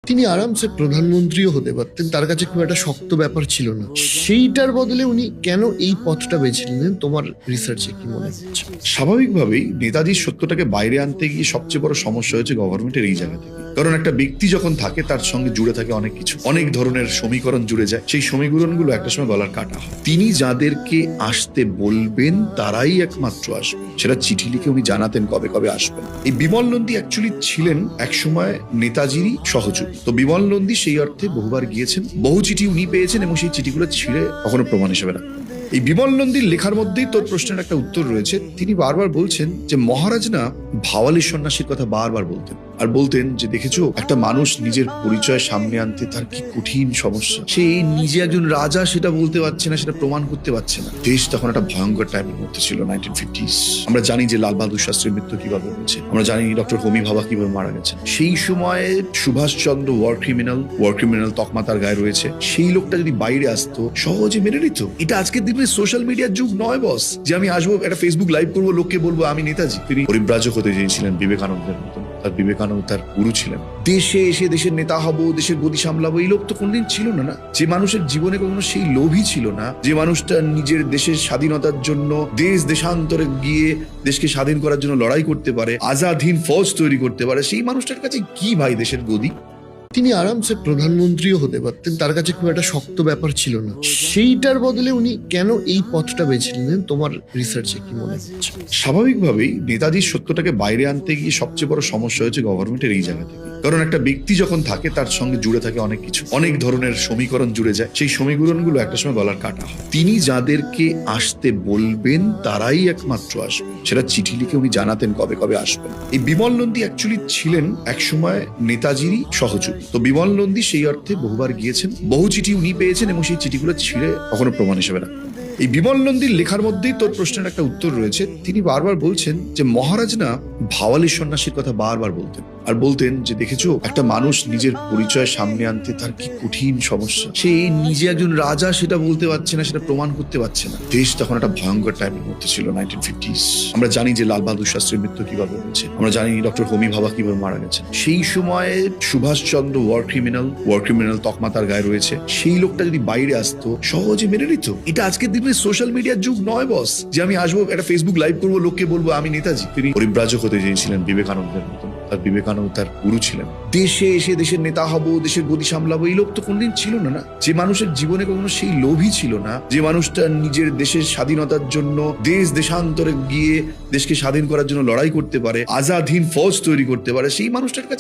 তিনি আরামসে প্রধানমন্ত্রীও হতে পারতেন, তার কাছে খুব একটা শক্ত ব্যাপার ছিল না। সেইটার বদলে উনি কেন এই পথটা বেছে নিলেন, তোমার রিসার্চে কি মনে হচ্ছে? স্বাভাবিকভাবেই নেতাজির সত্যটাকে বাইরে আনতে গিয়ে সবচেয়ে বড় সমস্যা হয়েছে গভর্নমেন্টের এই জায়গা থেকে। কারণ একটা ব্যক্তি যখন থাকে তার সঙ্গে জুড়ে থাকে অনেক কিছু, অনেক ধরনের সমীকরণ জুড়ে যায়। সেই সমীকরণগুলো একটা সময় গলার কাটা হয়। তিনি যাদেরকে আসতে বলবেন তারাই একমাত্র আসবে, সেটা চিঠি লিখে উনি জানাতেন কবে কবে আসবেন। এই বিমল নন্দী অ্যাকচুয়ালি ছিলেন একসময় নেতাজিরই সহযোগী। তো বিমল নন্দী সেই অর্থে বহুবার গিয়েছেন, বহু চিঠি উনি পেয়েছেন এবং সেই চিঠিগুলো ছিঁড়ে কখনো প্রমাণ হিসেবে রাখেন। এই বিমল নন্দীর লেখার মধ্যেই তোর প্রশ্নের একটা উত্তর রয়েছে। তিনি বারবার বলছেন যে মহারাজ না ভাওয়ালি সন্ন্যাসীর কথা বারবার বলতেন, আর বলতেন যে দেখেছো একটা মানুষ নিজের পরিচয় সামনে আনতে তার কি কঠিন সমস্যা। সে নিজে একজন রাজা সেটা বলতে পারছে না, সেটা প্রমাণ করতে পারছে না। দেশ তখন একটা ভয়ঙ্কর টাইমের মধ্যে ছিল, 1950s। আমরা জানি যে লাল বাহাদুর শাস্ত্রীর মৃত্যু কিভাবে হয়েছে, আমরা জানি ডক্টর হোমি ভাবা কিভাবে মারা গেছেন। সেই সময়ে সুভাষচন্দ্র ওয়ার ক্রিমিনাল তকমা তার গায়ে রয়েছে। সেই লোকটা যদি বাইরে আসতো সহজে মেনে নিত। এটা আজকের দিনে সোশ্যাল মিডিয়ার যুগ নয় বস, যে আমি আসবো একটা ফেসবুক লাইভ করবো, লোককে বলবো আমি নেতাজি। তিনি পরিব্রাজক হতে চেয়েছিলেন বিবেকানন্দের মতন, তার বিবেকানন্দ তার গুরু ছিলেন। দেশে এসে দেশের নেতা হব, দেশের গতি সামলাবো, এই লোক তো কোনদিন ছিল না। যে মানুষের জীবনে কখনো সেই লোভই ছিল না, যে মানুষটা নিজের দেশের স্বাধীনতার জন্য দেশ দেশান্তরে গিয়ে দেশকে স্বাধীন করার জন্য লড়াই করতে পারে, আজাদ হিন্দ ফৌজ তৈরি করতে পারে, সেই মানুষটার কাছে কি ভাই দেশের গদি? তিনি আরামসে প্রধানমন্ত্রীও হতে পারতেন, তার কাছে খুব একটা শক্ত ব্যাপার ছিল না। সেইটার বদলে উনি কেন এই পথটা বেছে নিলেন, তোমার রিসার্চে কি মনে হচ্ছে? স্বাভাবিকভাবেই নেতাজির সত্যটাকে বাইরে আনতে গিয়ে সবচেয়ে বড় সমস্যা হয়েছে গভর্নমেন্টের এই জায়গা থেকে। কারণ একটা ব্যক্তি যখন থাকে তার সঙ্গে জুড়ে থাকে অনেক কিছু, অনেক ধরনের সমীকরণ জুড়ে যায়। সেই সমীকরণগুলো একটা সময় গলার কাটা হয়। তিনি যাদেরকে আসতে বলবেন তারাই একমাত্র আসবে, সেটা চিঠি লিখে উনি জানাতেন কবে কবে আসবেন। এই বিমল নন্দী অ্যাকচুয়ালি ছিলেন একসময় নেতাজিরই সহযোগী। তো বিমল নন্দী সেই অর্থে বহুবার গিয়েছেন, বহু চিঠি উনি পেয়েছেন এবং সেই চিঠিগুলো ছিঁড়ে কখনো প্রমাণ হিসেবে রাখেন। এই বিমল নন্দীর লেখার মধ্যেই তোর প্রশ্নের একটা উত্তর রয়েছে। তিনি বারবার বলছেন যে মহারাজ না ভাওয়ালি সন্ন্যাসীর কথা বারবার বলতেন, আর বলতেন যে দেখেছো একটা মানুষ নিজের পরিচয় সামনে আনতে তার কি কঠিন সমস্যা। সে নিজে একজন রাজা সেটা বলতে পারছে না, সেটা প্রমাণ করতে পারছে না। দেশ তখন একটা ভয়ঙ্কর টাইমের মধ্যে ছিল, 1950s। আমরা জানি যে লাল বাহাদুর শাস্ত্রীর মৃত্যু কিভাবে হয়েছে, আমরা জানি ডক্টর হোমি ভাবা কিভাবে মারা গেছেন। সেই সময়ে সুভাষচন্দ্র ওয়ার ক্রিমিনাল তকমা তার গায়ে রয়েছে। সেই লোকটা যদি বাইরে আসতো সহজে মেনে নিত। এটা আজকের দিনে সোশ্যাল মিডিয়ার যুগ নয় বস, যে আমি আসবো একটা ফেসবুক লাইভ করবো, লোককে বলবো আমি নেতাজি। তিনি পরিব্রাজক হতে চেয়েছিলেন বিবেকানন্দের মতন, তার বিবেকানন্দ তার গুরু ছিলেন। দেশে এসে দেশের নেতা হব, দেশের গতি সামলাবো, এই লোক তো কোনদিন ছিল না। যে মানুষের জীবনে কখনো সেই লোভই ছিল না, যে মানুষটা নিজের দেশের স্বাধীনতার জন্য দেশ দেশান্তরে গিয়ে দেশকে স্বাধীন করার জন্য লড়াই করতে পারে, আজাদ হিন্দ ফৌজ তৈরি করতে পারে, সেই মানুষটার কাছে